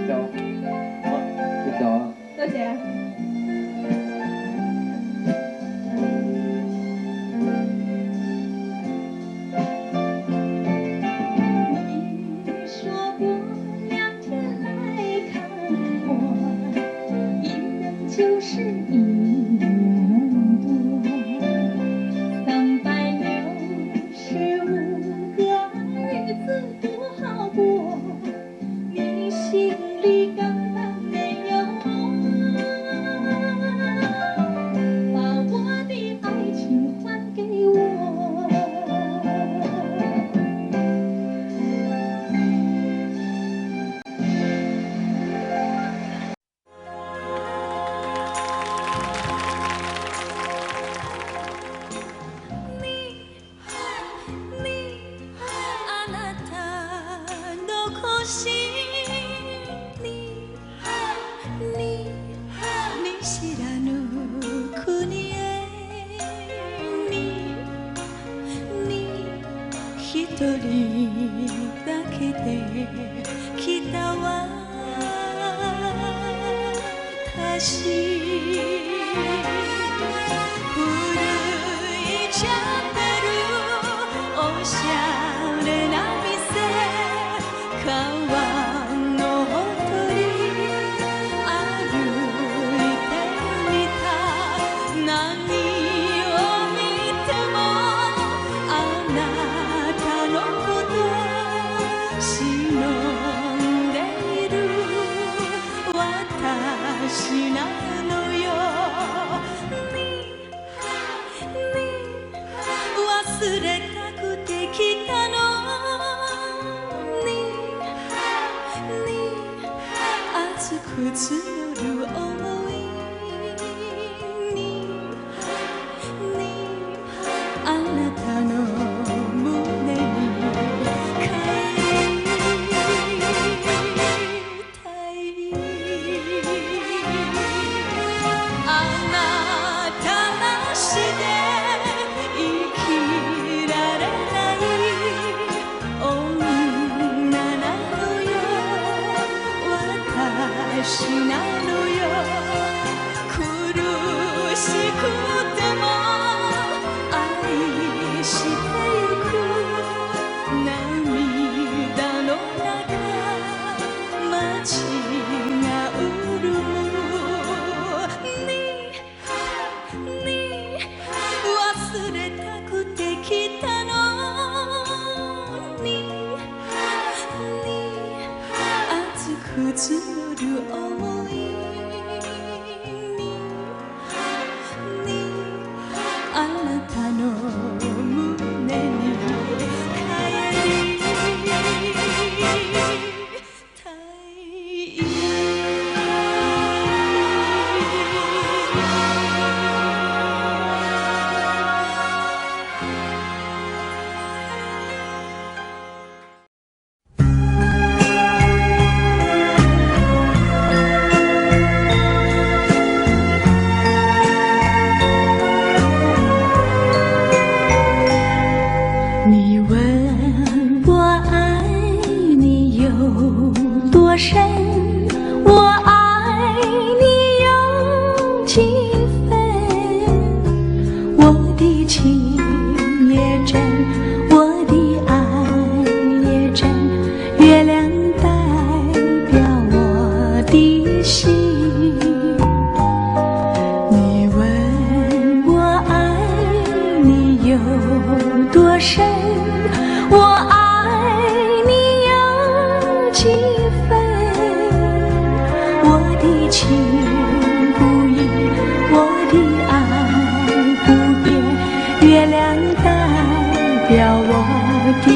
走，好，你走啊。多謝。你說過兩天來看我，一人就是一人多。365個日子多好過，你心裡根本沒有我，把我的愛情還給我。知らぬ国へに一人だけで来た私、古いチャペル、おしゃれな店、川のほとり歩いてみた。何を見てもあなたのこと忍んでいる私なのよ。忘れたくて来たのに熱く募る想いにあなたの胸に帰りたい。あなたなしで生きられない女なのよ。私なのよ。苦しくても愛してゆく。涙の中街が潤むに忘れたくて来たのに熱く募る想いにあなたの胸に帰りたい。你问我爱你有多深，我爱你有几分？我的情也真，我的爱也真，月亮代表我的心。你问我爱你有多深，我爱你有几分？我的情不移，我的愛不變，月亮代表我的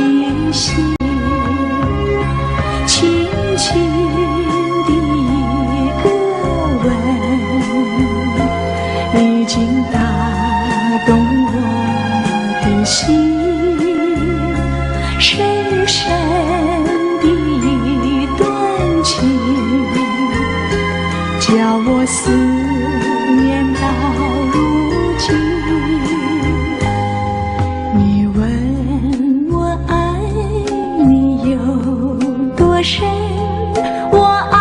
心。輕輕的一個吻，已經打動我的心。深深的一段情，叫我思念到如今。你問我愛你有多深，我愛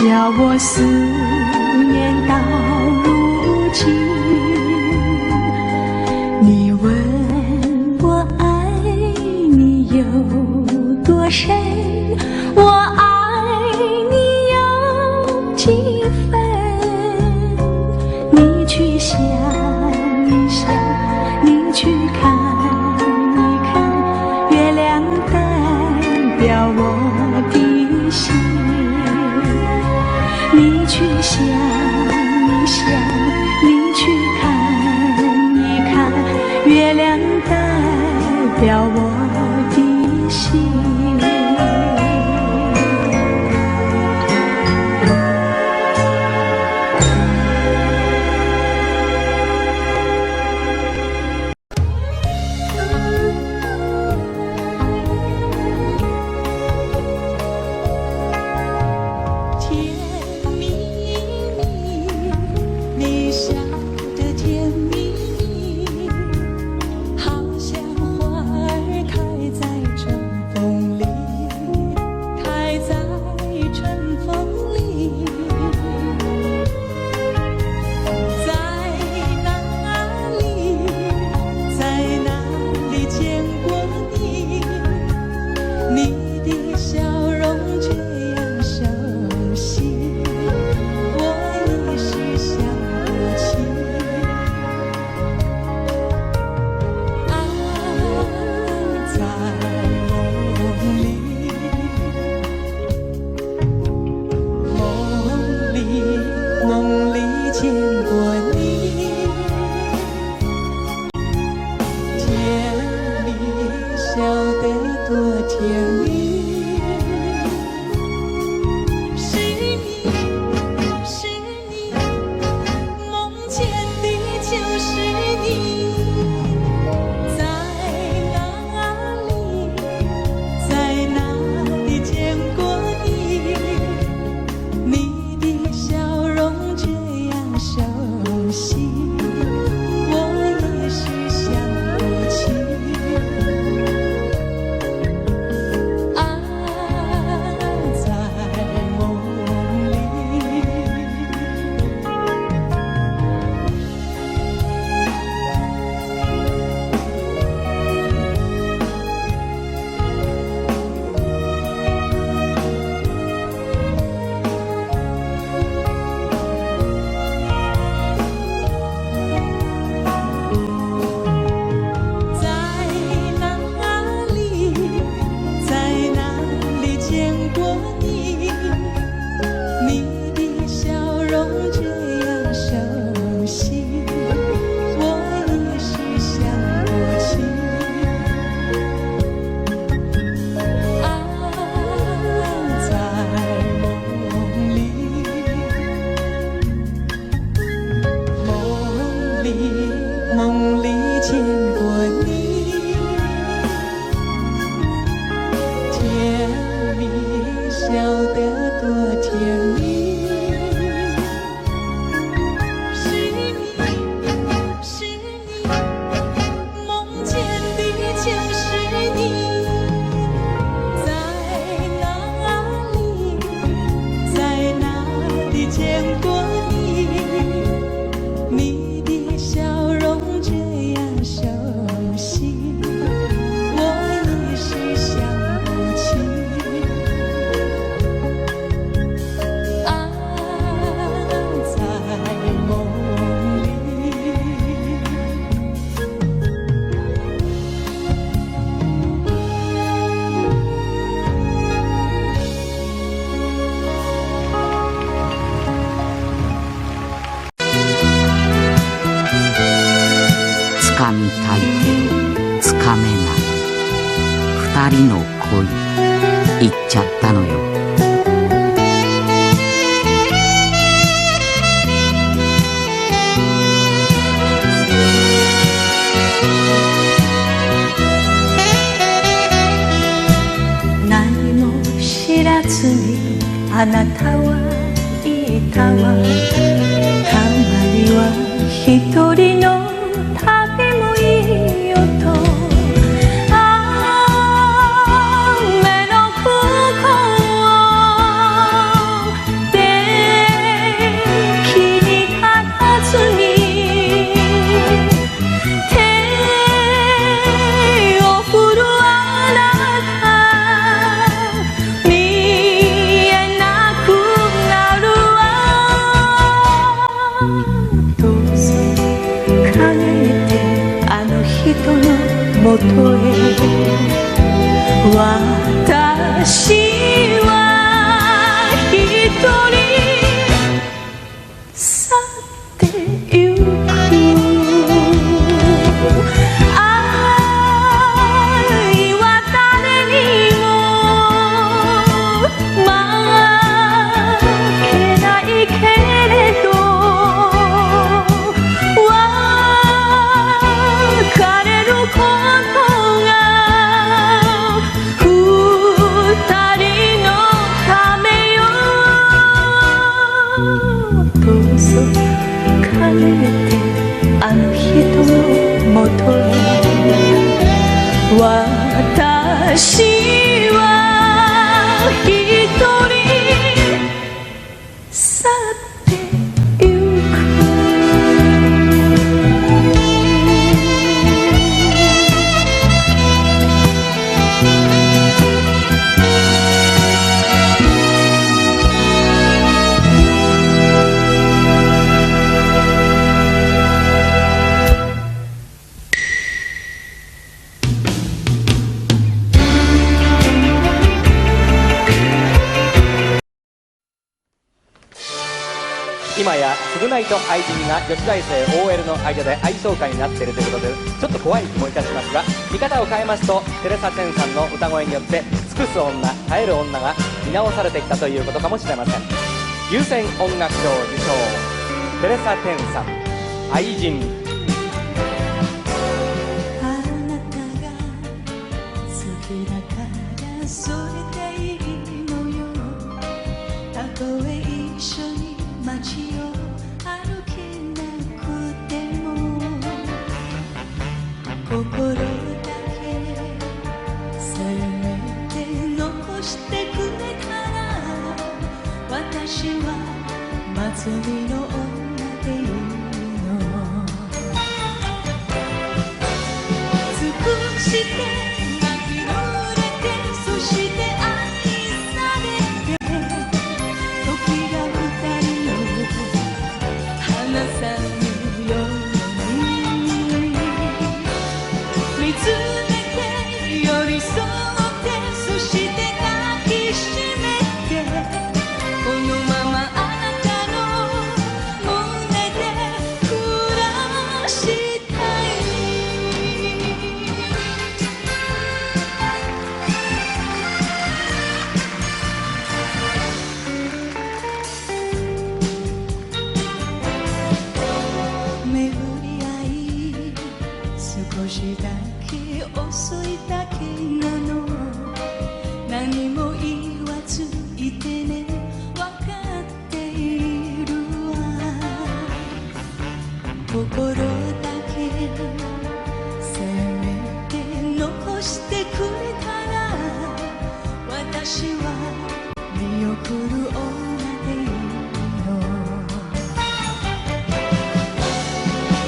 叫我思念到如今。你问我爱你有多深，我爱你有几分？你去想一想，你去看一看，月亮代表我的心。你去想一想，你去看一看，月亮代表我的心。掴みたいけどつかめない二人の恋行っちゃったのよ。何も知らずにあなたはいたわ。たまには一人の旅もいいよと。雨の向こうを出私は一人去ってゆく。今や償いと愛人が女子大生 OL の間で愛想会になっているということでちょっと怖い気もいたしますが、見方を変えますとテレサ・テンさんの歌声によって尽くす女、耐える女が見直されてきたということかもしれません。優先音楽賞受賞テレサ・テンさん、愛人。あなたが好きだからそれでいいのよ。たとえ一緒に街を歩けなくても心だけせめて残してくれたら、私は祭りの女でいいの。尽くして泣き濡れて、そして愛されて、時が二人を離さぬように見つめて寄り添って、そして抱きしめて、このままあなたの胸で暮らしたい。巡り合い少しだけ遅いだけなの。何も言わずいてね、わかっているわ。心だけせめて残してくれたら、私は見送る女でいいの。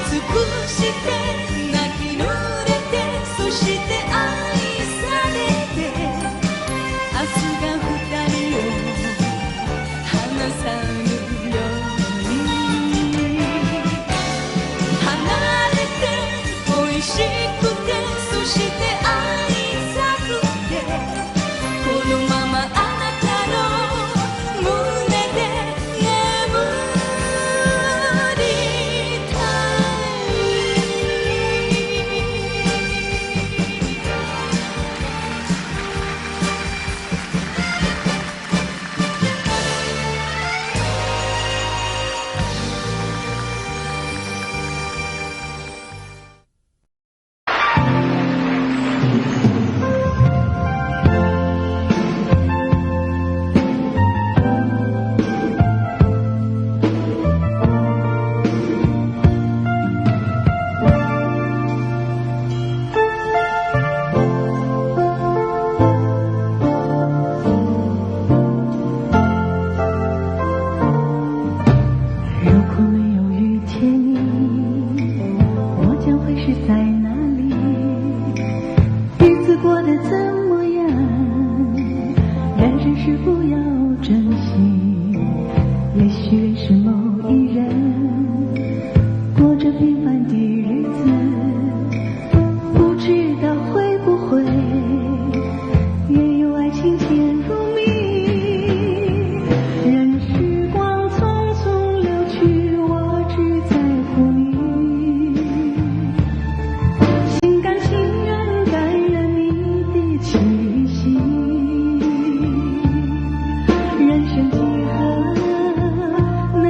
尽くして泣き濡れて、そして愛されて、明日が二人を離さぬように、離れて恋しくて、そして愛さくて、このままあなたの胸で眠りたい。如果没有遇见你，我将会是在哪里？日子过得怎么样？人生是不要珍惜，也许认识某一人，过着平凡的日子，不知道会不会也有爱情渐入迷。任时光匆匆流去，我只在乎你，心甘情愿感染你的气息。人生几何能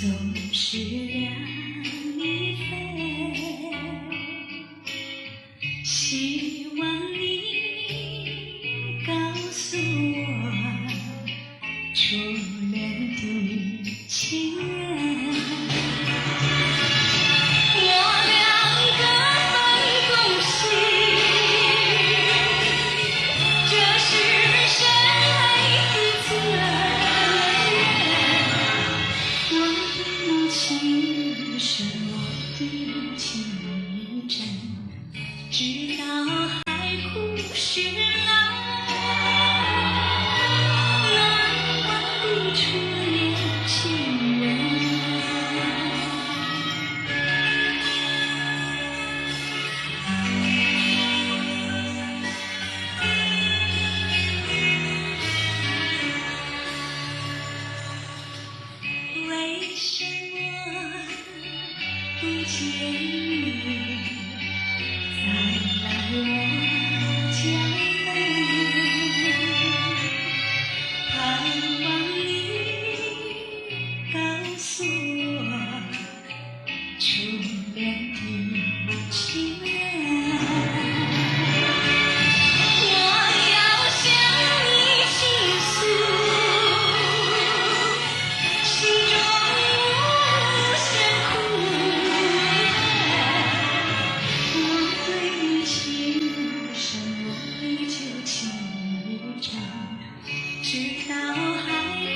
总是两翼飞，希望你告诉我初恋的情人。我俩各分东西，这是谁的责任？我的母亲是我的情人，直到海枯石烂，难忘的初恋情人。为什么不见你再来我家门？盼望你告诉我初恋的情人。我要向你倾诉心中无限苦闷，我对你情深，我依旧情长，直到海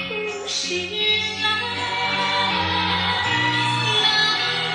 枯石烂，难忘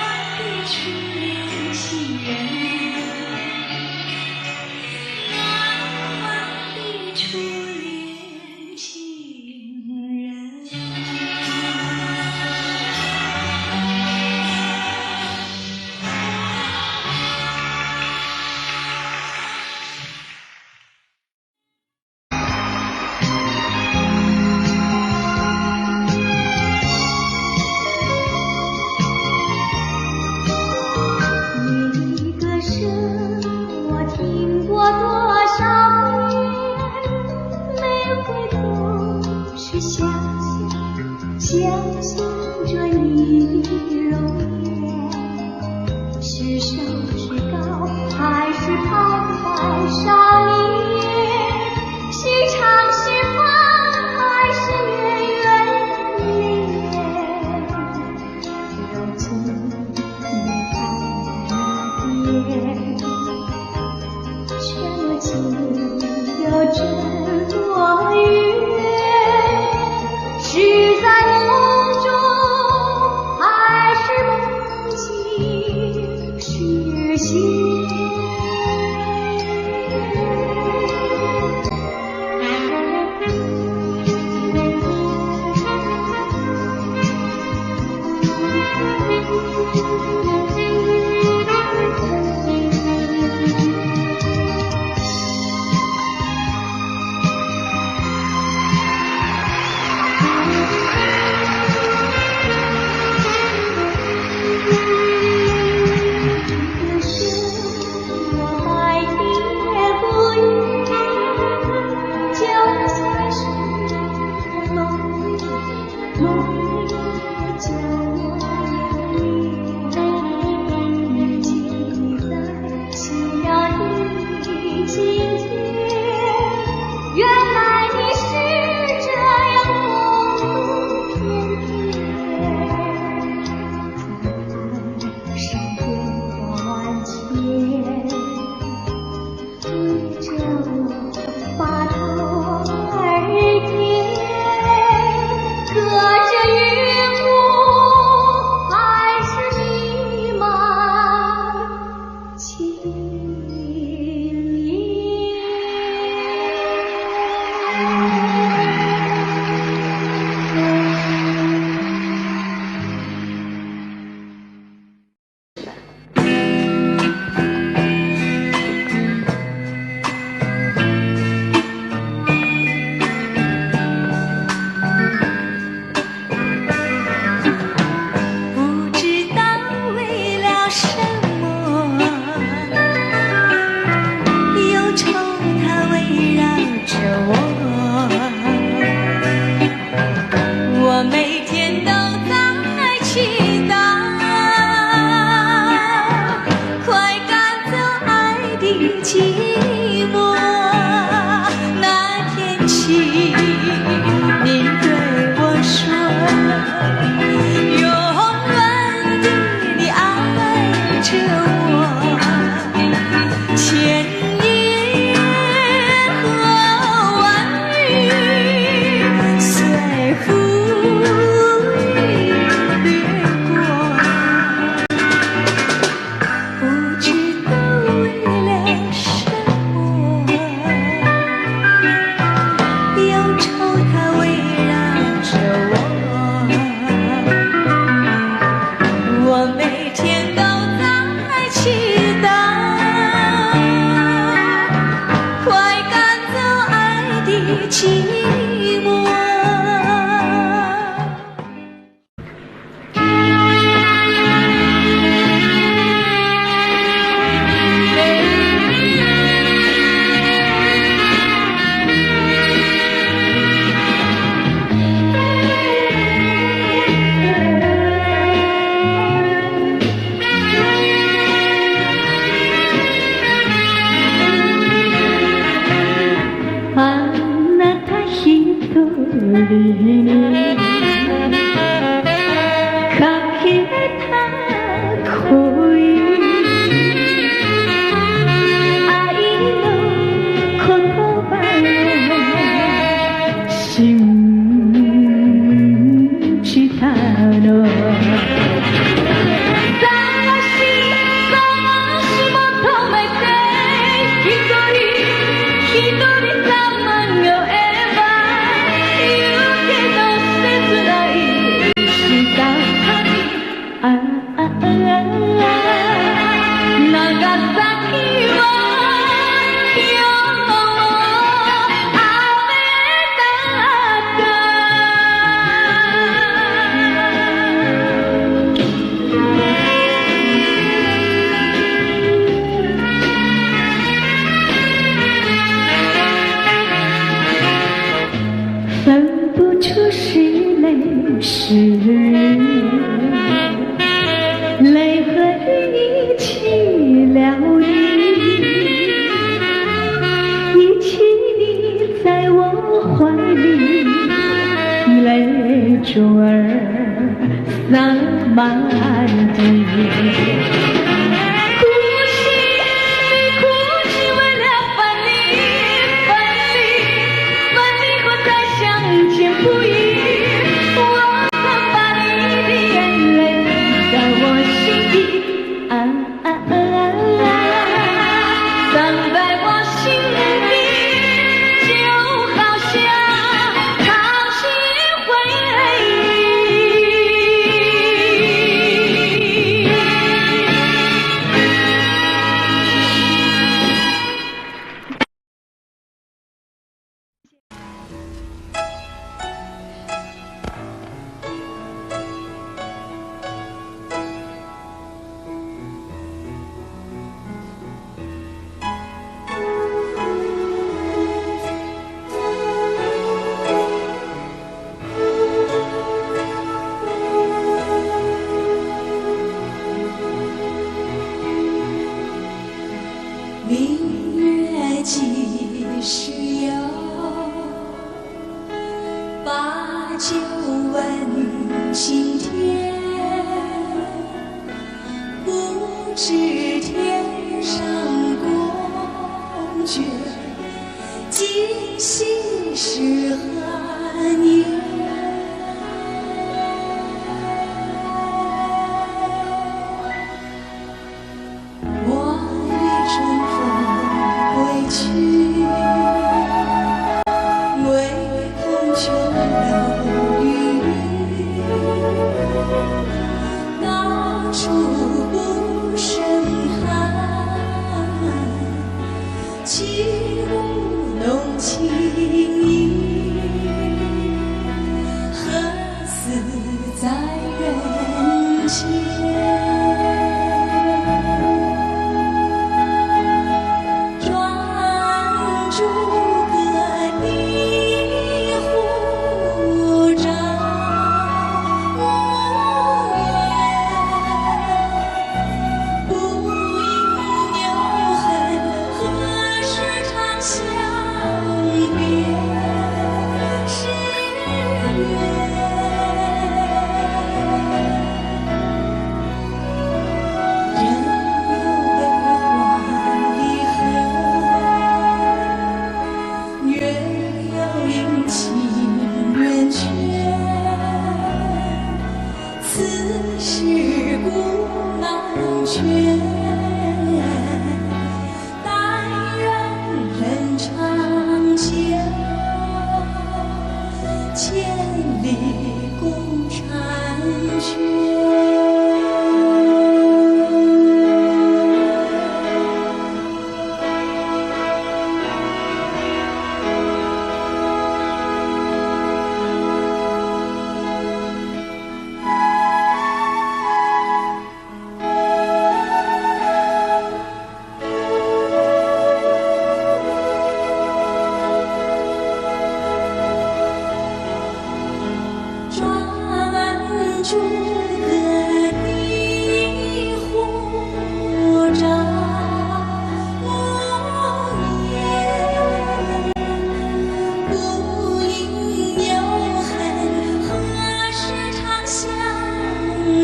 远，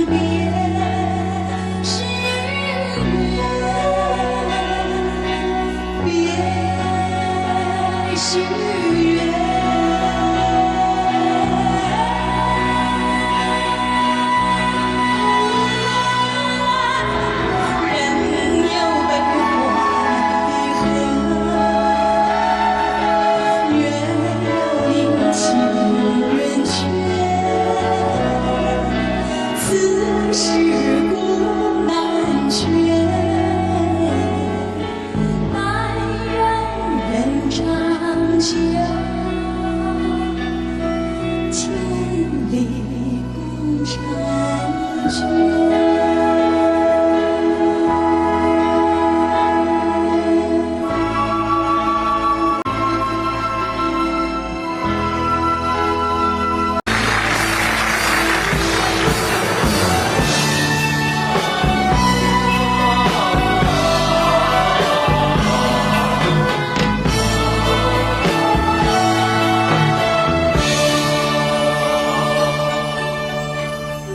别是缘，别是缘。人有悲欢离合，月有阴晴圆缺，此事古难全。但愿人长久，千里共婵娟。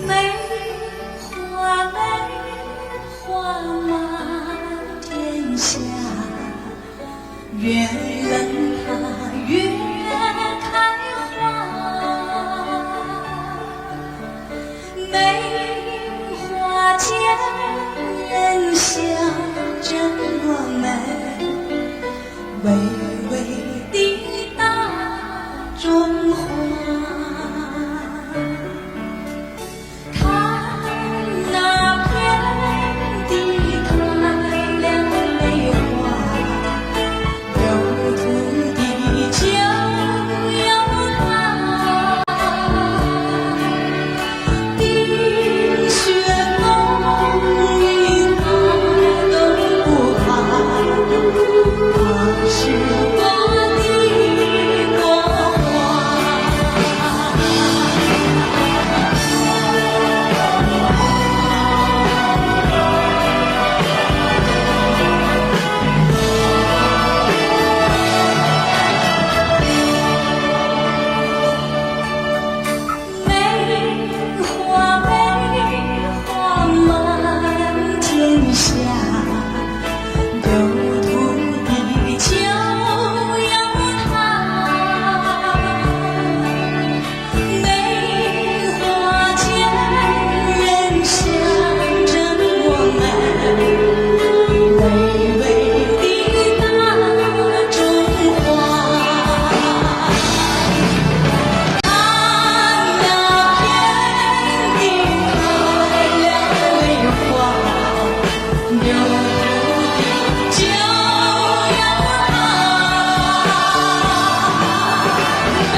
梅花满天下，愿闻它越开花。梅花间人笑着我们，巍巍的大中华。看那片地开了梅花，有土地就有它。冰雪风雨它都不怕，它是我的国花。梅花满天下，有土地就有它。梅花间人笑着我们，巍巍的大中华。看那片地开了梅花，有土地就有它。梅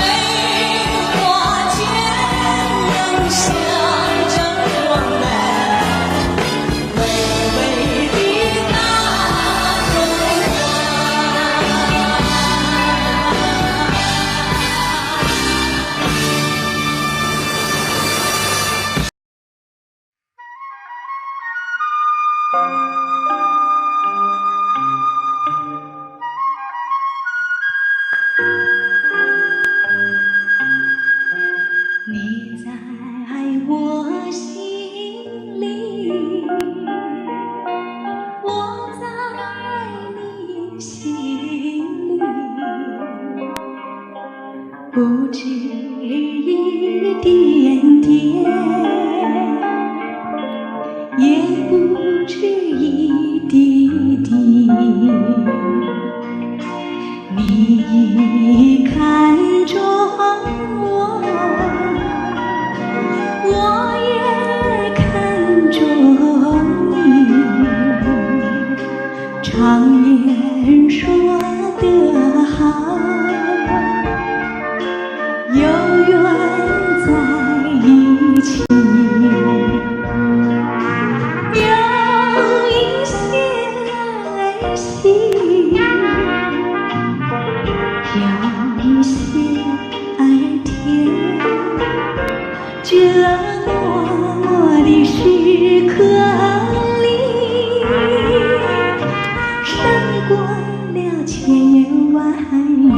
花间人笑着我们，巍巍的大中华。你在我心里，我在你心里，不止一点点，也不止一滴滴。你看中我，我也看中你。常言说得好，有缘在一起，有一些爱惜，有一些爱甜，这默默的时刻里，胜过了千言万语。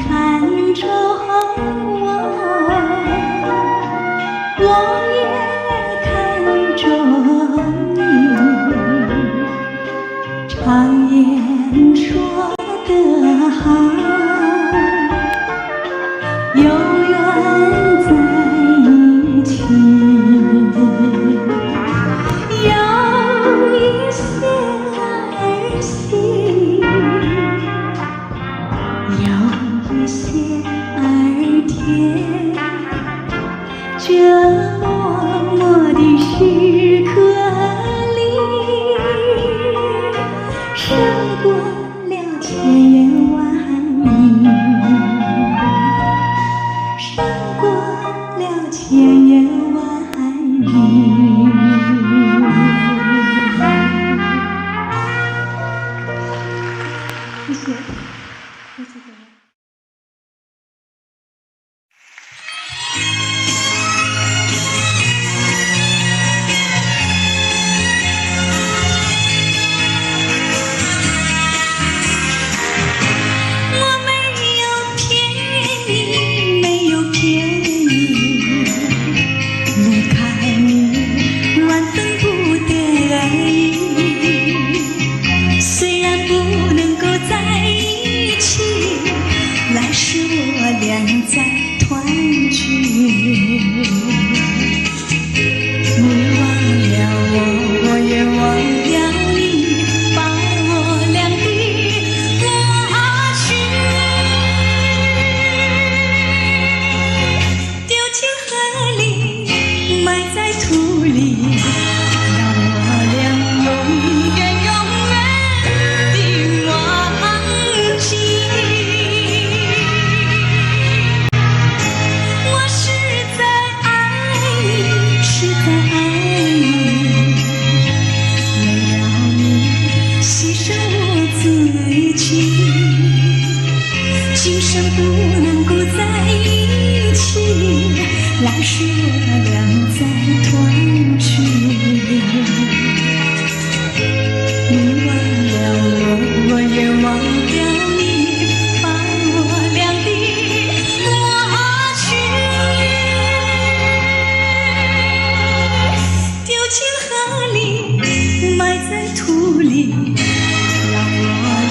看着我，我也看着你，常言说得好，有缘在一起，有一些儿戏，有一些儿甜，这默默的时刻里，胜过了千言万语，胜过了千言万语。谢谢，谢谢各位。我没有骗你，没有骗你，我看你乱等不得而已。虽然不能够在一起，来世我俩再团聚。你忘了我，我也忘了你，把我俩的过去丢进河里，埋在土里，让我俩永远永远的忘记。我是在爱你，是在爱你，为了你牺牲我自己，今生不能够在一起，来世我俩再团聚。你忘了我，我也忘了你，把我俩的过去丢进河里，埋在土里，让我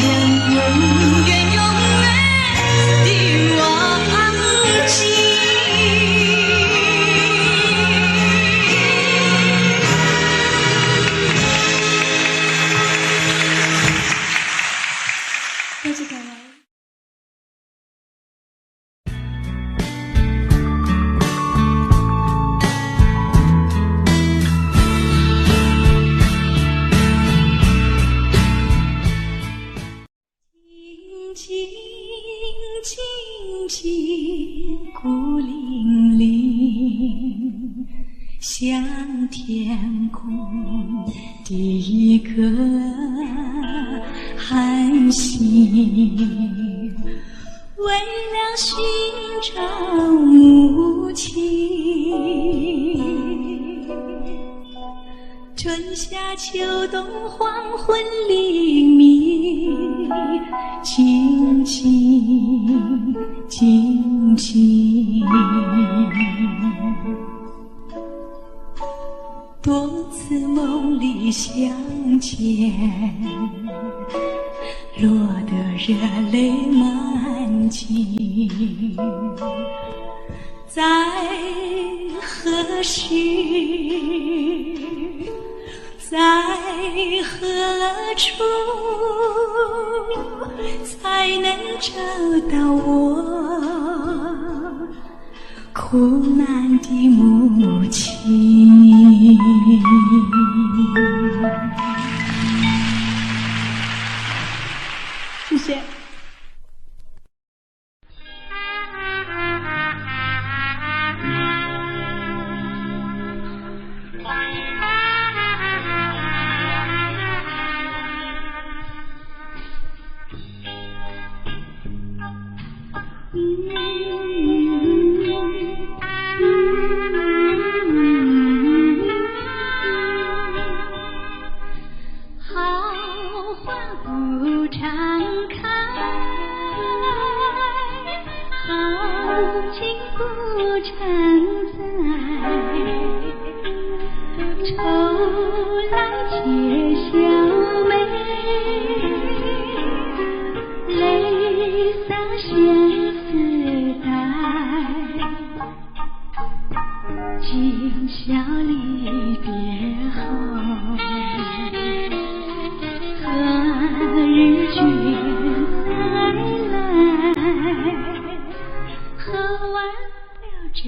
俩永远永远的忘记。多谢各位。静静静静孤零零，像天空的一颗寒星，为了寻找母亲，春夏秋冬黄昏黎明，静静静静，多次梦里相见，落得热泪满襟，在何时，在何处，才能找到我苦难的母亲？谢谢。好花不常开，在，愁来解笑眉，泪洒相思带，今宵离别后，何日君再来？喝完了这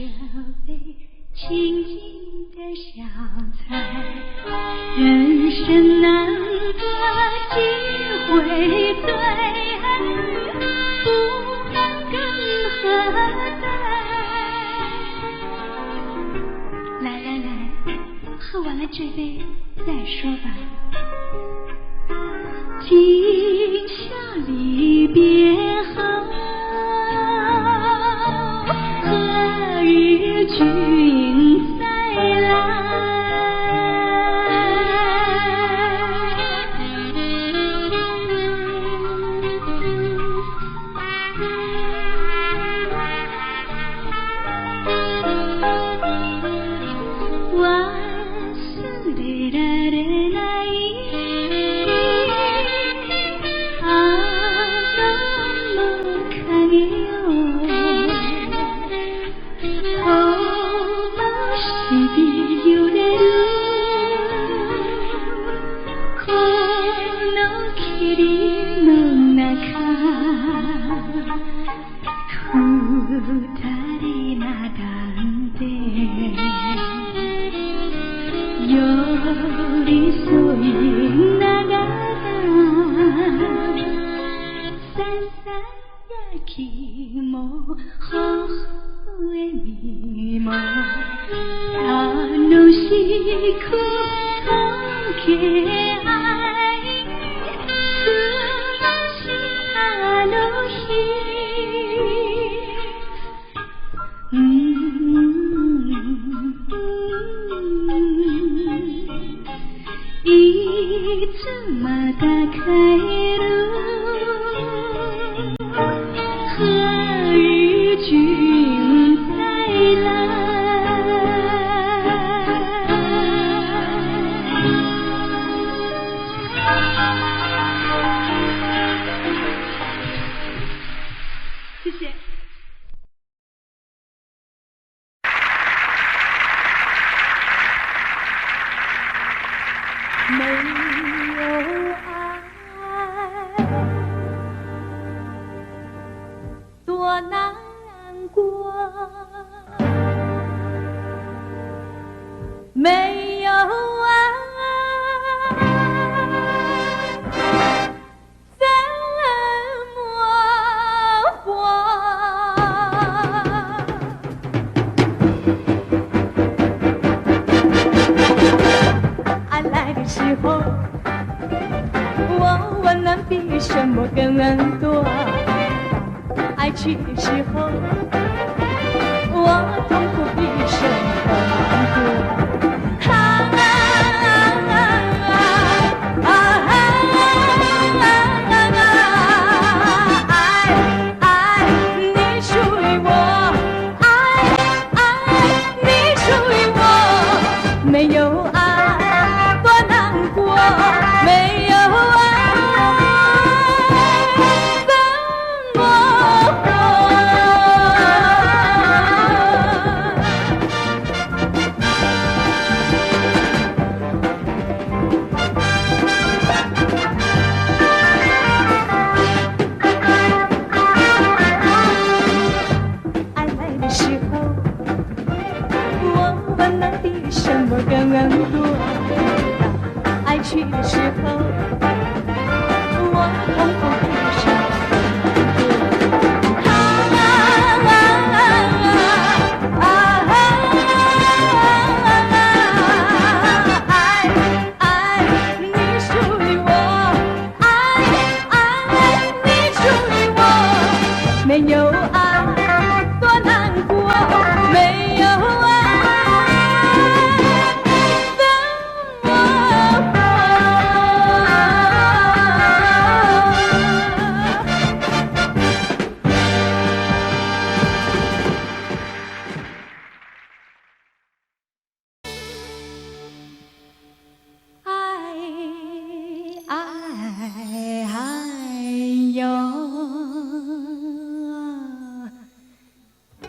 杯清静的小菜，人生难得几回醉，不能更何待？来来来，喝完了这杯再说吧。今宵离别后，何日君再来？万岁的来来，啊，那么看哟。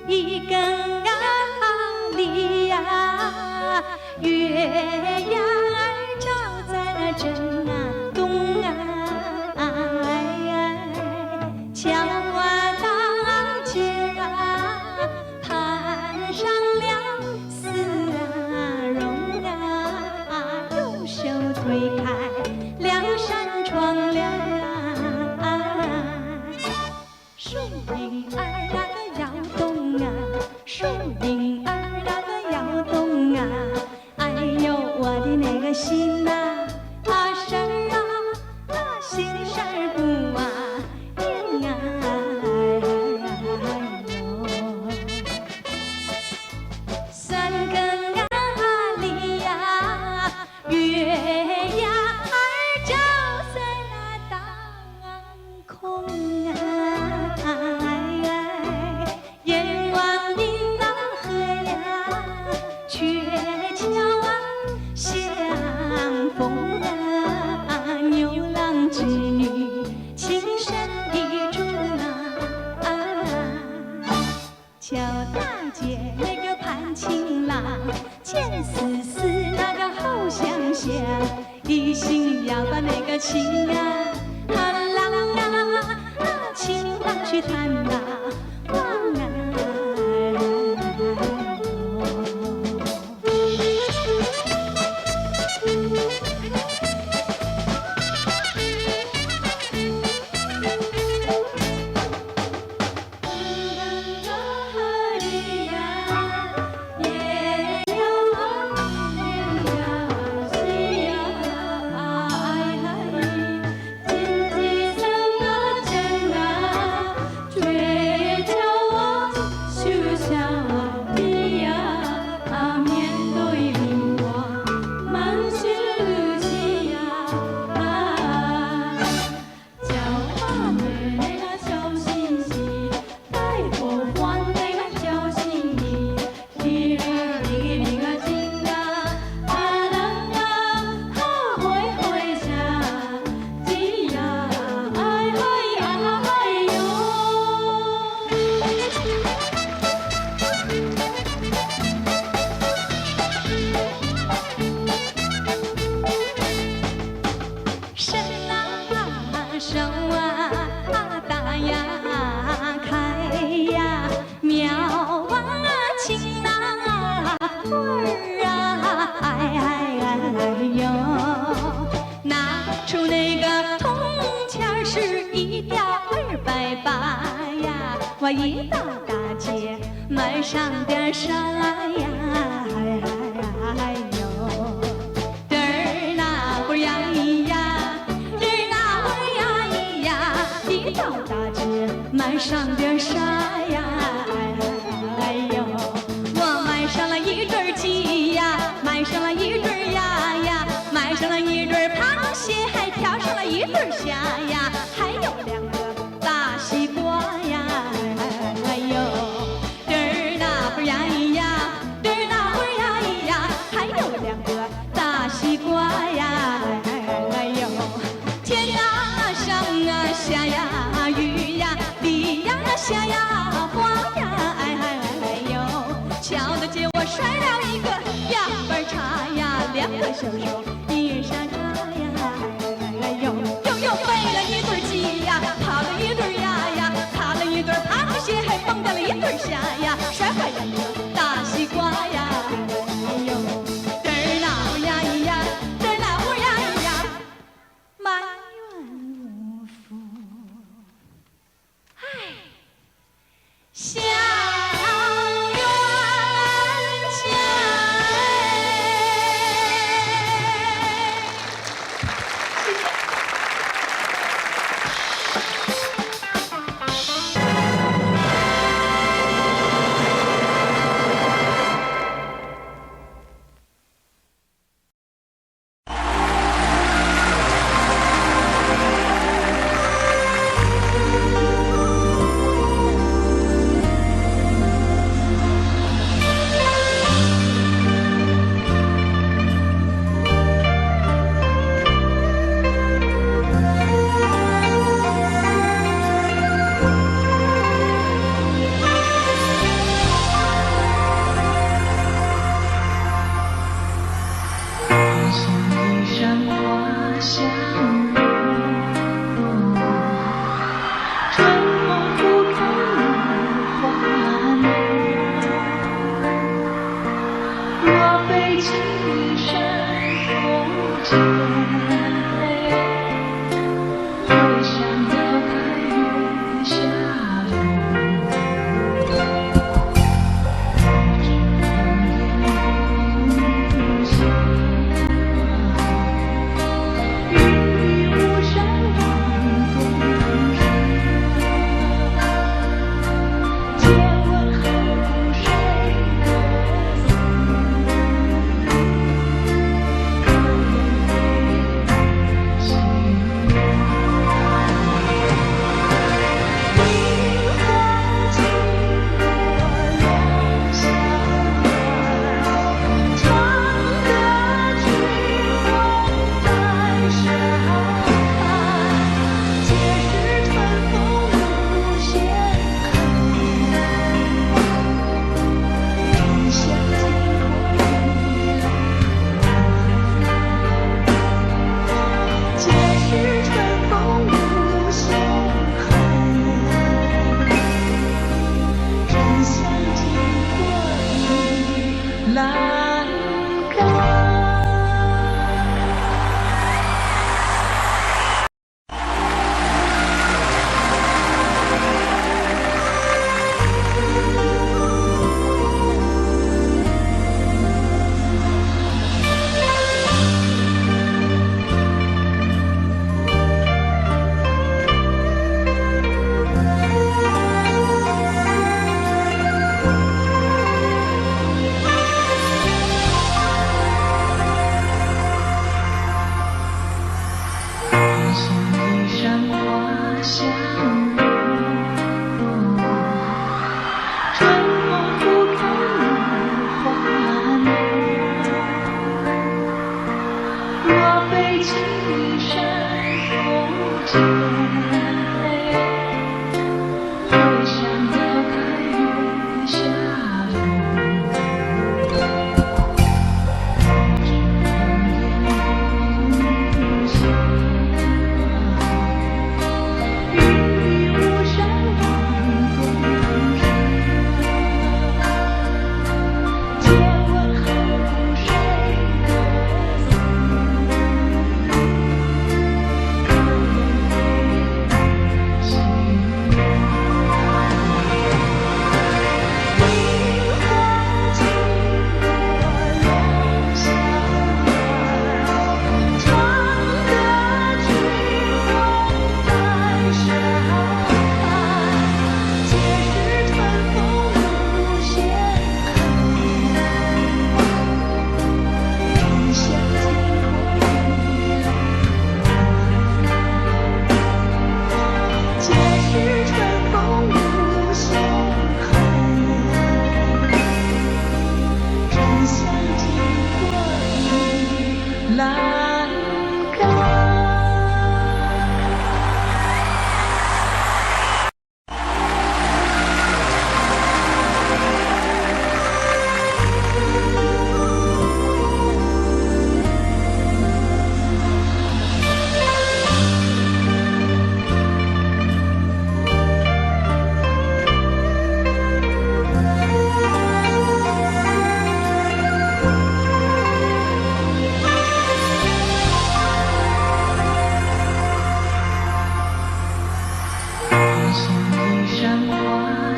一根啊梨呀，月牙儿照在那正啊东啊，桥啊大街啊，攀上了丝啊绒啊，右手推开两扇窗帘啊，树影儿那个摇动啊，树影儿那个摇动啊，哎呦我的那个心呐，啊事儿啊，心事儿不啊定啊，三更啊里呀，月牙儿照在那当空啊，眼望你那河呀，鹊桥啊相逢啊，牛郎织女情深意重啊，乔大姐那个盼情郎，见思思那个好相想，一心要把那个情啊郎啊情郎去探那望啊。手啊大呀开呀，妙啊情啊味儿啊，哎呦，拿出那个铜钱是1吊280呀，我一到大街买上点啥呀，哎呦，嘚儿那会儿呀咿呀。到大街买上点啥呀？哎呦，我买上了1对鸡呀，买上了1对鸭呀，买上了1对螃蟹，还挑上了1对虾呀，还有2个大西瓜呀。哎呦，嘚儿那会儿呀咿呀，嘚儿那会儿呀咿呀，还有2个大西瓜呀。哎呦，天啊上啊下呀。下呀花呀，哎呦，瞧得见我摔了一个2瓣茶呀，2个小手一沙茶呀，哎呦，又飞了1对鸡呀，跑了1对鸭呀，爬了1对螃蟹，还蹦掉了1对虾呀，摔坏2个大西瓜呀，哎呦，嘚儿那会儿呀咿呀，嘚儿那会儿呀咿呀，埋怨无福，唉。小冤家，谢谢。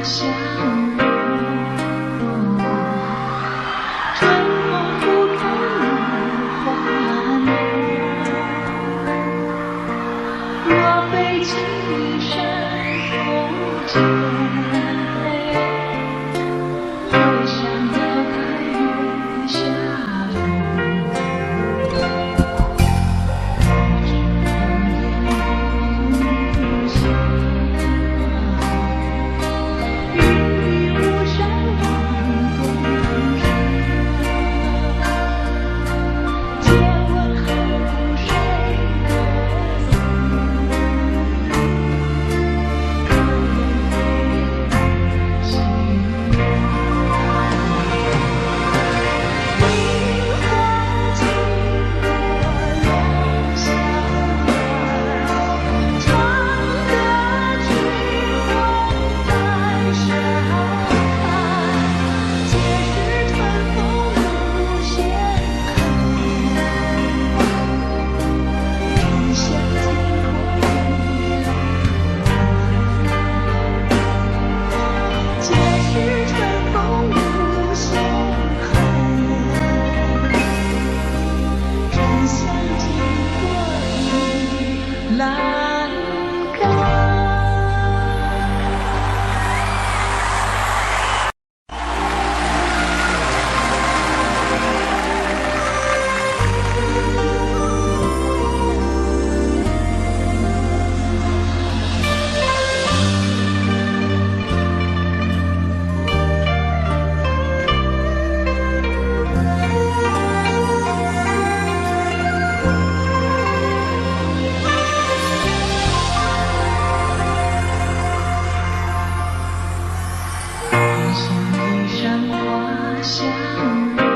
相拥，春风拂开你花浓。若非情深重结，会想到白云下栏杆。一山花相拥。